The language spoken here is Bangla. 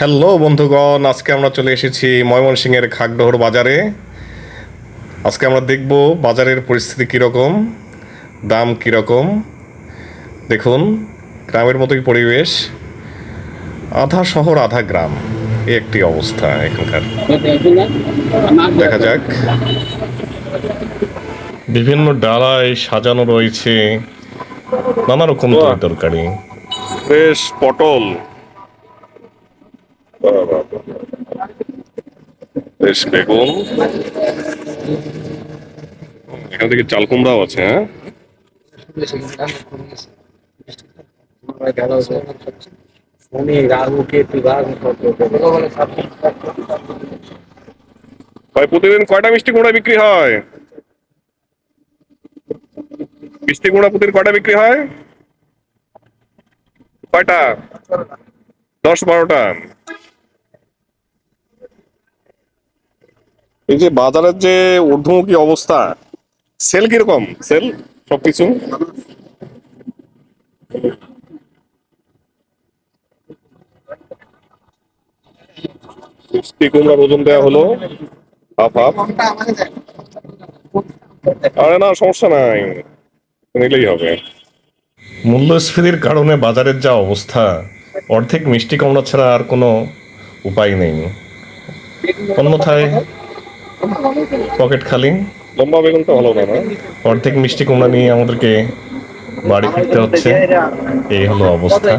হ্যালো বন্ধুগণ, আজকে আমরা চলে এসেছি ময়মনসিংহের খাগড়াহর বাজারে। আজকে আমরা দেখব বাজারের পরিস্থিতি কীরকম, দাম কীরকম। দেখুন, গ্রামের মতোই পরিবেশ, আধা শহর আধা গ্রাম, এই একটি অবস্থা এখানকার। দেখা যাক। বিভিন্ন ডালায় সাজানো রয়েছে নানা রকম তরকারি। বেশ পটল, বেশ বেগুন, এখান থেকে চাল কুমড়াও আছে। হ্যাঁ, ভাই প্রতিদিন কয়টা মিষ্টি কুমড়া বিক্রি হয়? মিষ্টি কুমড়া প্রতিদিন কয়টা বিক্রি হয়? কয়টা? 10-12টা। এই যে বাজারের যে ঊর্ধ্বমুখী অবস্থা, সেল কিরকম? সেল সবকিছু মিষ্টি কুমড়ার ওজন দেওয়া হলো হাফ হাফ। আরে না, সমস্যা নাই, নিলেই হবে। মূল্যস্ফীতির কারণে বাজারের যা অবস্থা, অর্ধেক মিষ্টি কুমড়া ছাড়া আর কোনো উপায় নেই। অন্যথায় পকেট খালি। লম্বা বেগুনটা ভালো না, অর্ধেক মিষ্টি কুমড়া নিয়ে আমাদেরকে বাড়ি ফিরতে হচ্ছে। এই হলো অবস্থা।